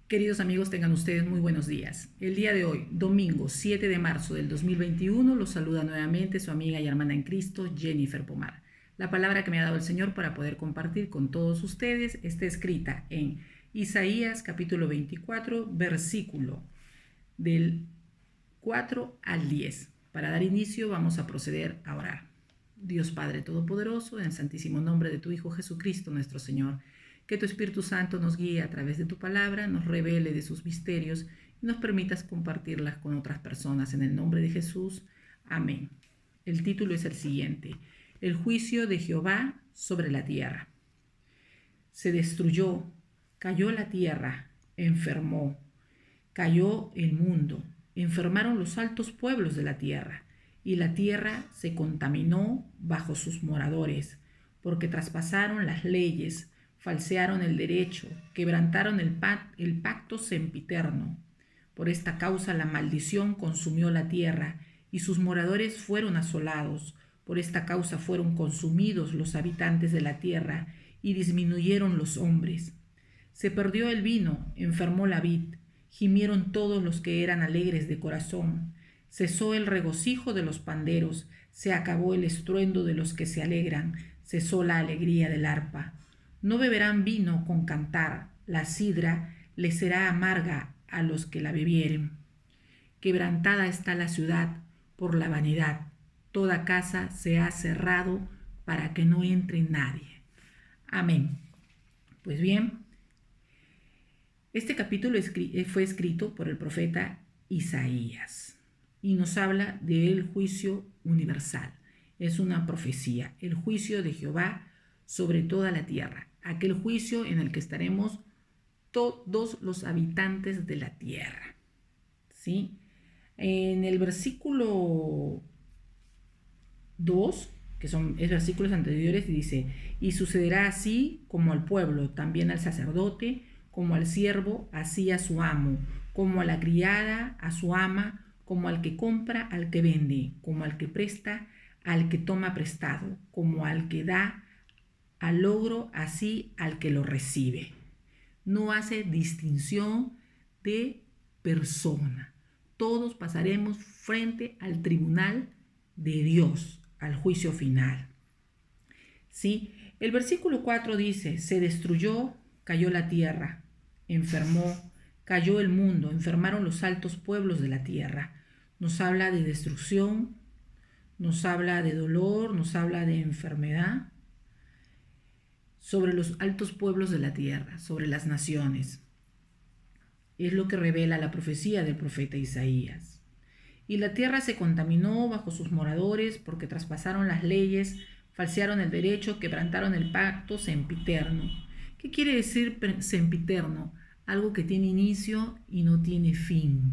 Queridos amigos, tengan ustedes muy buenos días. El día de hoy, domingo 7 de marzo del 2021, los saluda nuevamente su amiga y hermana en Cristo, Jennifer Pomar. La palabra que me ha dado el Señor para poder compartir con todos ustedes está escrita en Isaías capítulo 24, versículo del 4 al 10. Para dar inicio vamos a proceder a orar. Dios Padre Todopoderoso, en el santísimo nombre de tu Hijo Jesucristo nuestro Señor, que tu Espíritu Santo nos guíe a través de tu palabra, nos revele de sus misterios y nos permitas compartirlas con otras personas. En el nombre de Jesús. Amén. El título es el siguiente: El juicio de Jehová sobre la tierra. Se destruyó, cayó la tierra, enfermó, cayó el mundo, enfermaron los altos pueblos de la tierra, y la tierra se contaminó bajo sus moradores, porque traspasaron las leyes, falsearon el derecho, quebrantaron el pacto sempiterno. Por esta causa la maldición consumió la tierra, y sus moradores fueron asolados. Por esta causa fueron consumidos los habitantes de la tierra, y disminuyeron los hombres. Se perdió el vino, enfermó la vid, gimieron todos los que eran alegres de corazón. Cesó el regocijo de los panderos, se acabó el estruendo de los que se alegran, cesó la alegría del arpa. No beberán vino con cantar, la sidra les será amarga a los que la bebieren. Quebrantada está la ciudad por la vanidad, toda casa se ha cerrado para que no entre nadie. Amén. Pues bien, este capítulo fue escrito por el profeta Isaías y nos habla del juicio universal. Es una profecía, el juicio de Jehová sobre toda la tierra, aquel juicio en el que estaremos todos los habitantes de la tierra. ¿Sí? En el versículo 2, que son versículos anteriores, dice: y sucederá así como al pueblo, también al sacerdote, como al siervo, así a su amo, como a la criada, a su ama, como al que compra, al que vende, como al que presta, al que toma prestado, como al que da al logro, así al que lo recibe. No hace distinción de persona. Todos pasaremos frente al tribunal de Dios, al juicio final. ¿Sí? El versículo 4 dice: se destruyó, cayó la tierra, enfermó, cayó el mundo, enfermaron los altos pueblos de la tierra. Nos habla de destrucción, nos habla de dolor, nos habla de enfermedad sobre los altos pueblos de la tierra, sobre las naciones. Es lo que revela la profecía del profeta Isaías. Y la tierra se contaminó bajo sus moradores porque traspasaron las leyes, falsearon el derecho, quebrantaron el pacto sempiterno. ¿Qué quiere decir sempiterno? Algo que tiene inicio y no tiene fin.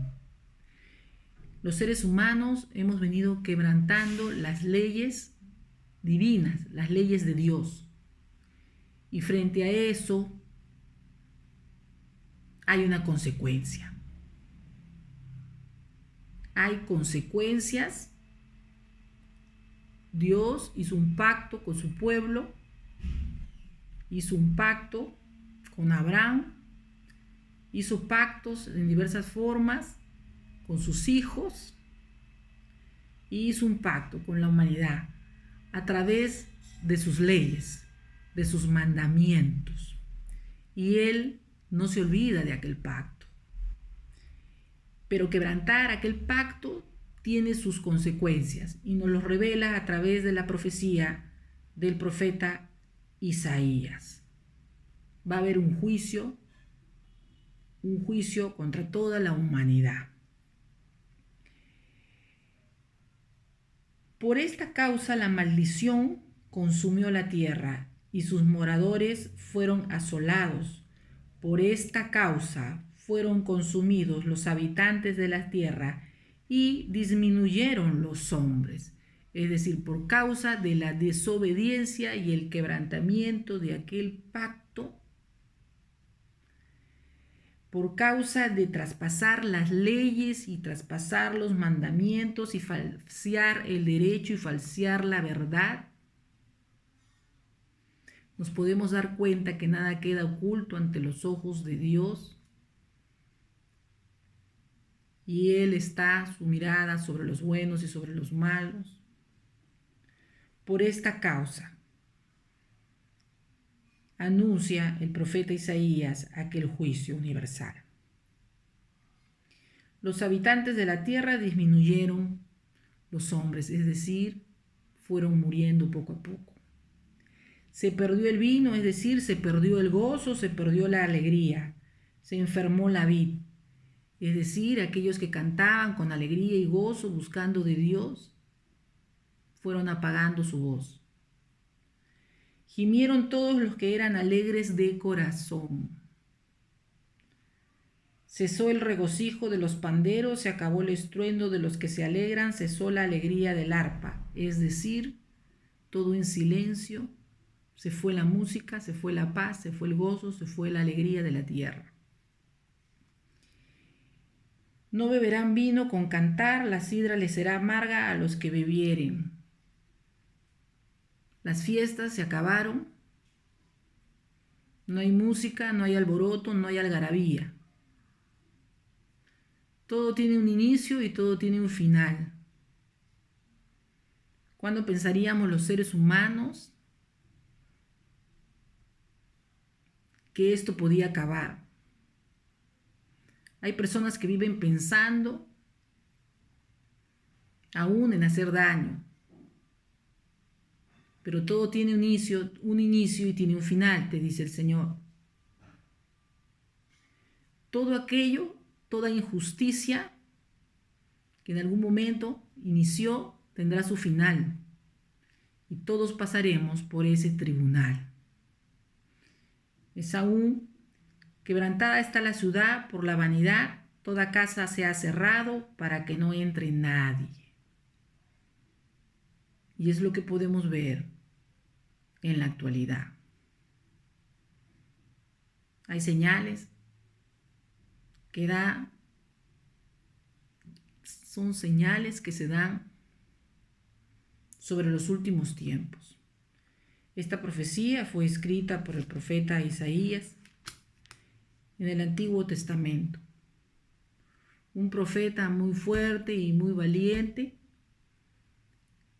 Los seres humanos hemos venido quebrantando las leyes divinas, las leyes de Dios. Y frente a eso hay una consecuencia. Hay consecuencias. Dios hizo un pacto con su pueblo, hizo un pacto con Abraham, hizo pactos en diversas formas con sus hijos y hizo un pacto con la humanidad a través de sus leyes, de sus mandamientos. Y Él no se olvida de aquel pacto. Pero quebrantar aquel pacto tiene sus consecuencias y nos lo revela a través de la profecía del profeta Isaías. Va a haber un juicio contra toda la humanidad. Por esta causa la maldición consumió la tierra y sus moradores fueron asolados. Por esta causa fueron consumidos los habitantes de la tierra y disminuyeron los hombres. Es decir, por causa de la desobediencia y el quebrantamiento de aquel pacto, por causa de traspasar las leyes y traspasar los mandamientos y falsear el derecho y falsear la verdad, nos podemos dar cuenta que nada queda oculto ante los ojos de Dios. y Él está su mirada sobre los buenos y sobre los malos. Por esta causa, anuncia el profeta Isaías aquel juicio universal. Los habitantes de la tierra disminuyeron los hombres, es decir, fueron muriendo poco a poco. Se perdió el vino, es decir, se perdió el gozo, se perdió la alegría, se enfermó la vid, es decir, aquellos que cantaban con alegría y gozo buscando de Dios, fueron apagando su voz. Gimieron todos los que eran alegres de corazón. Cesó el regocijo de los panderos, se acabó el estruendo de los que se alegran, cesó la alegría del arpa, es decir, todo en silencio, se fue la música, se fue la paz, se fue el gozo, se fue la alegría de la tierra. No beberán vino con cantar, la sidra les será amarga a los que bebieren. Las fiestas se acabaron, no hay música, no hay alboroto, no hay algarabía. Todo tiene un inicio y todo tiene un final. ¿Cuándo pensaríamos los seres humanos que esto podía acabar? Hay personas que viven pensando aún en hacer daño. Pero todo tiene un inicio y tiene un final, te dice el Señor. Todo aquello, toda injusticia que en algún momento inició, tendrá su final. Y todos pasaremos por ese tribunal. Esaú, quebrantada está la ciudad por la vanidad, toda casa se ha cerrado para que no entre nadie. Y es lo que podemos ver en la actualidad. Hay señales que son señales que se dan sobre los últimos tiempos. Esta profecía fue escrita por el profeta Isaías en el Antiguo Testamento. Un profeta muy fuerte y muy valiente.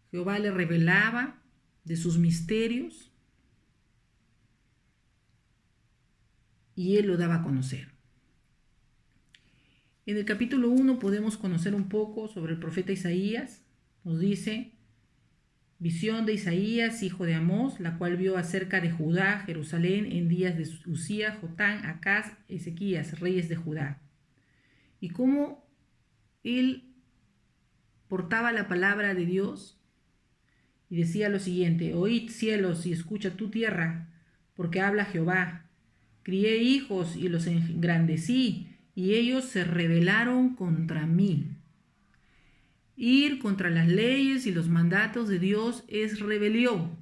Jehová le revelaba de sus misterios y él lo daba a conocer. En el capítulo 1 podemos conocer un poco sobre el profeta Isaías. Nos dice: visión de Isaías, hijo de Amós, la cual vio acerca de Judá, Jerusalén, en días de Usías, Jotán, Acaz, Ezequías, reyes de Judá. Y cómo él portaba la palabra de Dios y decía lo siguiente: oíd cielos y escucha tu tierra, porque habla Jehová. Crié hijos y los engrandecí, y ellos se rebelaron contra mí. Ir contra las leyes y los mandatos de Dios es rebelión.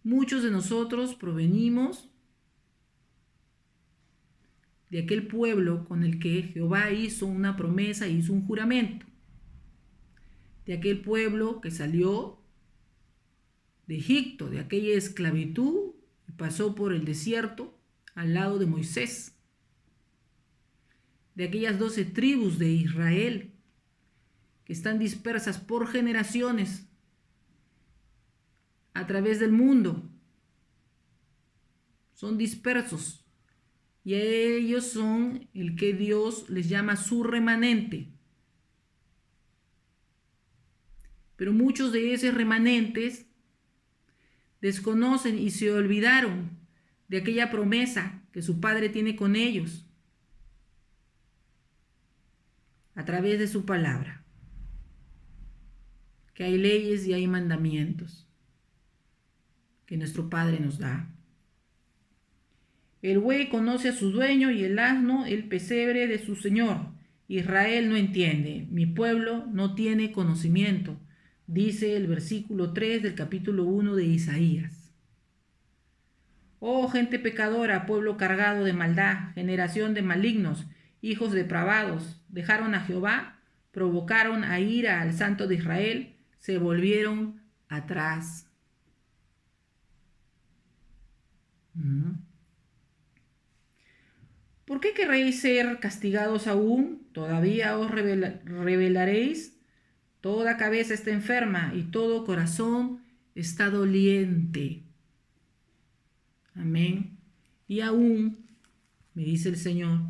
Muchos de nosotros provenimos de aquel pueblo con el que Jehová hizo una promesa, hizo un juramento. De aquel pueblo que salió de Egipto, de aquella esclavitud, y pasó por el desierto al lado de Moisés. De aquellas 12 tribus de Israel que están dispersas por generaciones a través del mundo. Son dispersos y a ellos son el que Dios les llama su remanente. Pero muchos de esos remanentes desconocen y se olvidaron de aquella promesa que su Padre tiene con ellos a través de su palabra, que hay leyes y hay mandamientos que nuestro Padre nos da. El buey conoce a su dueño y el asno el pesebre de su señor. Israel no entiende, mi pueblo no tiene conocimiento, dice el versículo 3 del capítulo 1 de Isaías. Oh gente pecadora, pueblo cargado de maldad, generación de malignos, hijos depravados, dejaron a Jehová, provocaron a ira al Santo de Israel, se volvieron atrás. qué querréis ser castigados aún? ¿Todavía os rebelaréis? Toda cabeza está enferma y todo corazón está doliente. Amén. Y aún, me dice el Señor,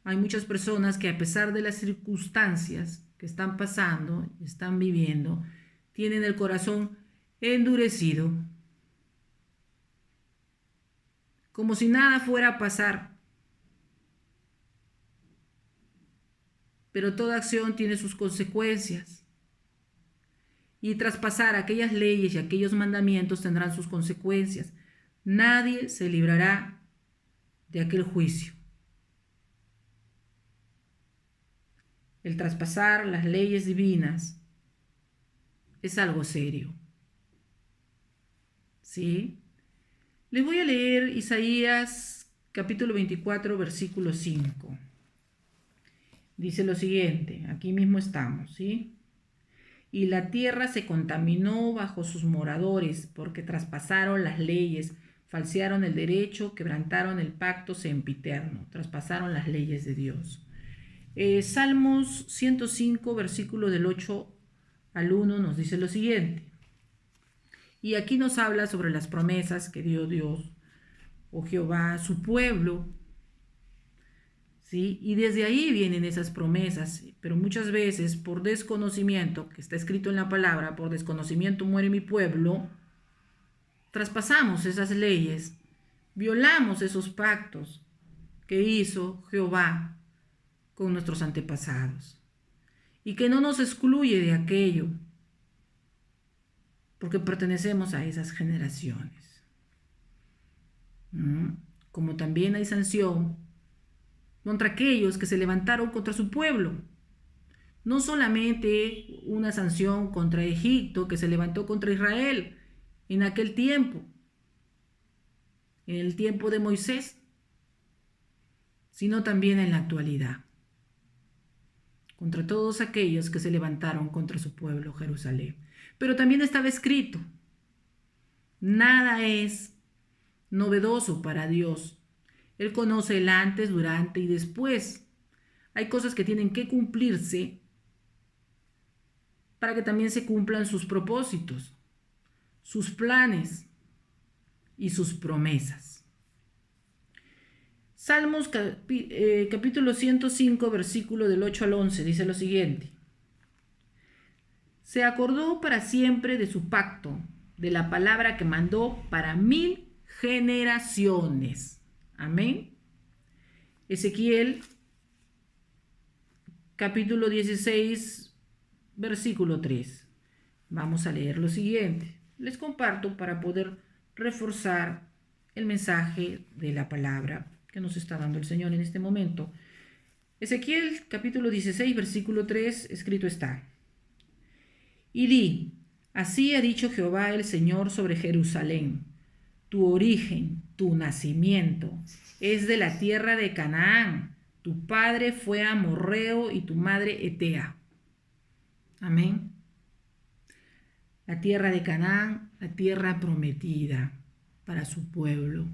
hay muchas personas que a pesar de las circunstancias que están pasando, están viviendo, tienen el corazón endurecido, como si nada fuera a pasar. Pero toda acción tiene sus consecuencias. Y traspasar aquellas leyes y aquellos mandamientos tendrán sus consecuencias. Nadie se librará de aquel juicio. El traspasar las leyes divinas es algo serio. ¿Sí? Les voy a leer Isaías capítulo 24, versículo 5. Dice lo siguiente, aquí mismo estamos, ¿sí? Y la tierra se contaminó bajo sus moradores, porque traspasaron las leyes, falsearon el derecho, quebrantaron el pacto sempiterno, traspasaron las leyes de Dios. Salmos 105, versículo del 8 al 1 nos dice lo siguiente. Y aquí nos habla sobre las promesas que dio Dios o Jehová a su pueblo. ¿Sí? Y desde ahí vienen esas promesas, pero muchas veces por desconocimiento, que está escrito en la palabra, por desconocimiento muere mi pueblo, traspasamos esas leyes, violamos esos pactos que hizo Jehová con nuestros antepasados y que no nos excluye de aquello, porque pertenecemos a esas generaciones. Como también hay sanción contra aquellos que se levantaron contra su pueblo. No solamente una sanción contra Egipto que se levantó contra Israel en aquel tiempo, en el tiempo de Moisés, sino también en la actualidad, contra todos aquellos que se levantaron contra su pueblo Jerusalén. Pero también estaba escrito, nada es novedoso para Dios. Él conoce el antes, durante y después. Hay cosas que tienen que cumplirse para que también se cumplan sus propósitos, sus planes y sus promesas. Salmos capítulo 105, versículo del 8 al 11, dice lo siguiente. Se acordó para siempre de su pacto, de la palabra que mandó para 1000 generaciones. Amén. Ezequiel, capítulo 16, versículo 3. Vamos a leer lo siguiente. Les comparto para poder reforzar el mensaje de la palabra que nos está dando el Señor en este momento. Ezequiel, capítulo 16, versículo 3, escrito está. Y di, así ha dicho Jehová el Señor sobre Jerusalén. Tu origen, tu nacimiento, es de la tierra de Canaán. Tu padre fue amorreo y tu madre hetea. Amén. La tierra de Canaán, la tierra prometida para su pueblo.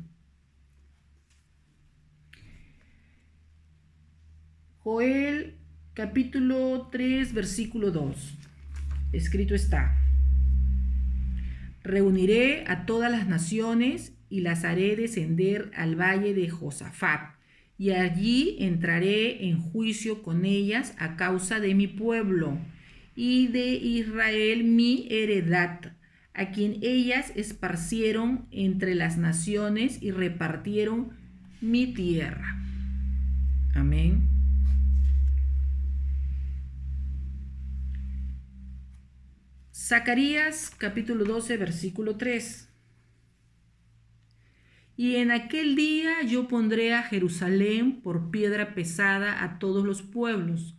Joel, capítulo 3, versículo 2. Escrito está. Reuniré a todas las naciones y las haré descender al valle de Josafat, y allí entraré en juicio con ellas a causa de mi pueblo y de Israel mi heredad, a quien ellas esparcieron entre las naciones y repartieron mi tierra. Amén. Zacarías capítulo 12, versículo 3. Y en aquel día yo pondré a Jerusalén por piedra pesada a todos los pueblos.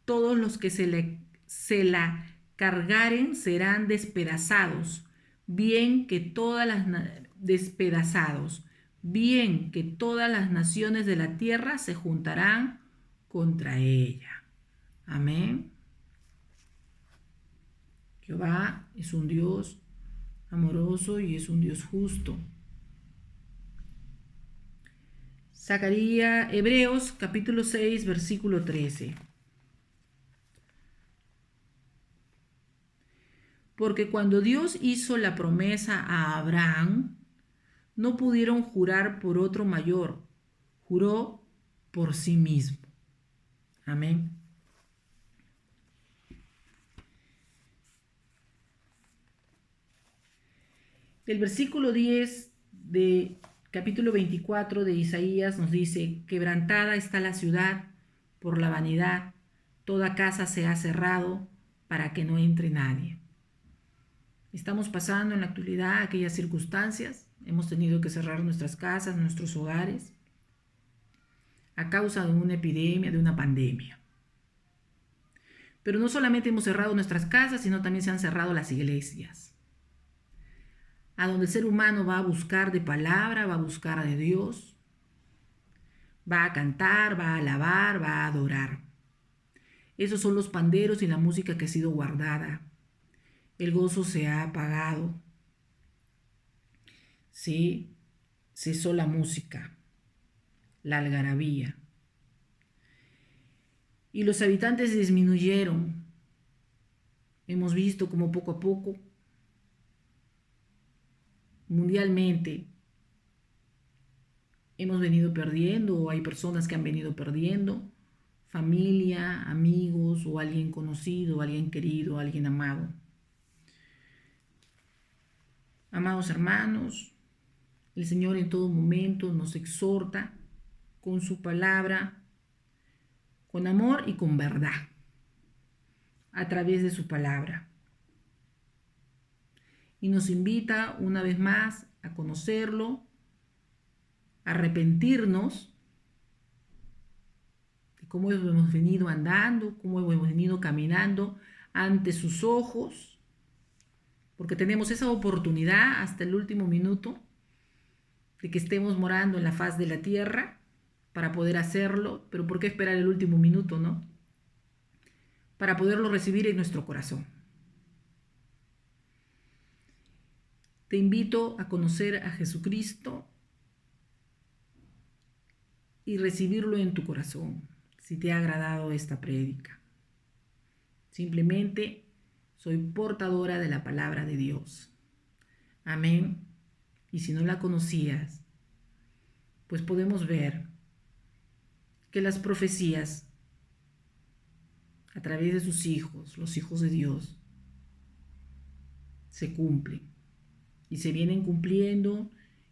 Todos los que se la cargaren serán despedazados. Bien que todas las naciones de la tierra se juntarán contra ella. Amén. Jehová es un Dios amoroso y es un Dios justo. Hebreos capítulo 6, versículo 13. Porque cuando Dios hizo la promesa a Abraham, no pudieron jurar por otro mayor, juró por sí mismo. Amén. El versículo 10 de capítulo 24 de Isaías nos dice: quebrantada está la ciudad por la vanidad, toda casa se ha cerrado para que no entre nadie. Estamos pasando en la actualidad aquellas circunstancias, hemos tenido que cerrar nuestras casas, nuestros hogares, a causa de una epidemia, de una pandemia. Pero no solamente hemos cerrado nuestras casas, sino también se han cerrado las iglesias, a donde el ser humano va a buscar de palabra, va a buscar de Dios, va a cantar, va a alabar, va a adorar. Esos son los panderos y la música que ha sido guardada. El gozo se ha apagado. Sí, cesó la música, la algarabía. Y los habitantes disminuyeron. Hemos visto como poco a poco, mundialmente, hemos venido perdiendo, o hay personas que han venido perdiendo familia, amigos, o alguien conocido, alguien querido, alguien amado. Amados hermanos, el Señor en todo momento nos exhorta con su palabra, con amor y con verdad, a través de su palabra. Y nos invita una vez más a conocerlo, a arrepentirnos de cómo hemos venido andando, cómo hemos venido caminando ante sus ojos, porque tenemos esa oportunidad hasta el último minuto de que estemos morando en la faz de la tierra para poder hacerlo, pero ¿por qué esperar el último minuto, no? Para poderlo recibir en nuestro corazón. Te invito a conocer a Jesucristo y recibirlo en tu corazón, si te ha agradado esta prédica. Simplemente soy portadora de la palabra de Dios. Amén. Y si no la conocías, pues podemos ver que las profecías a través de sus hijos, los hijos de Dios, se cumplen y se vienen cumpliendo,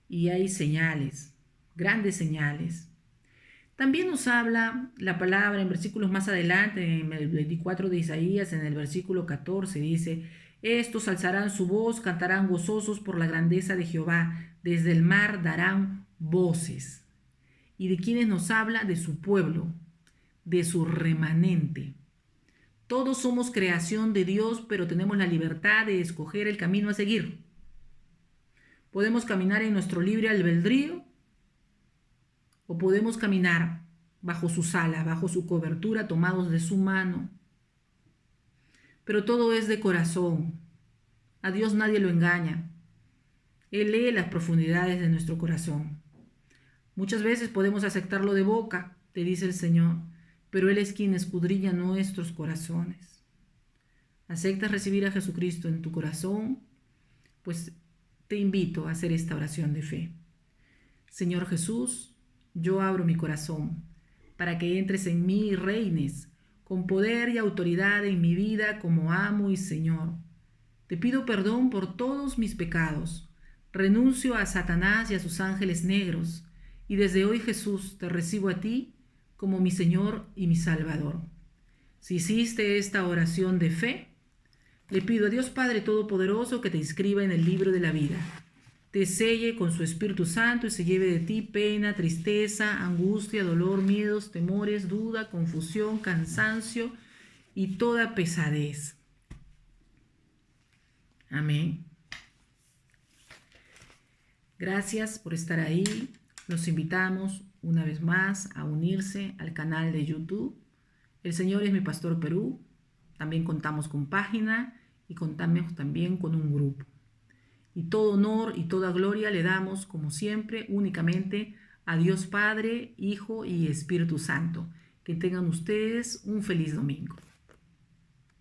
y hay señales, grandes señales. También nos habla la palabra en versículos más adelante, en el 24 de Isaías, en el versículo 14, dice: estos alzarán su voz, cantarán gozosos por la grandeza de Jehová, desde el mar darán voces. ¿Y de quiénes nos habla? De su pueblo, de su remanente. Todos somos creación de Dios, pero tenemos la libertad de escoger el camino a seguir. Podemos caminar en nuestro libre albedrío, o podemos caminar bajo sus alas, bajo su cobertura, tomados de su mano. Pero todo es de corazón. A Dios nadie lo engaña. Él lee las profundidades de nuestro corazón. Muchas veces podemos aceptarlo de boca, te dice el Señor, pero Él es quien escudriña nuestros corazones. ¿Aceptas recibir a Jesucristo en tu corazón? Pues te invito a hacer esta oración de fe. Señor Jesús, yo abro mi corazón para que entres en mí y reines con poder y autoridad en mi vida como amo y Señor. Te pido perdón por todos mis pecados. Renuncio a Satanás y a sus ángeles negros, y desde hoy, Jesús, te recibo a ti como mi Señor y mi Salvador. Si hiciste esta oración de fe, le pido a Dios Padre Todopoderoso que te inscriba en el libro de la vida, te selle con su Espíritu Santo y se lleve de ti pena, tristeza, angustia, dolor, miedos, temores, duda, confusión, cansancio y toda pesadez. Amén. Gracias por estar ahí. Los invitamos una vez más a unirse al canal de YouTube. El Señor es mi Pastor Perú. También contamos con página y contamos también con un grupo. Y todo honor y toda gloria le damos, como siempre, únicamente a Dios Padre, Hijo y Espíritu Santo. Que tengan ustedes un feliz domingo.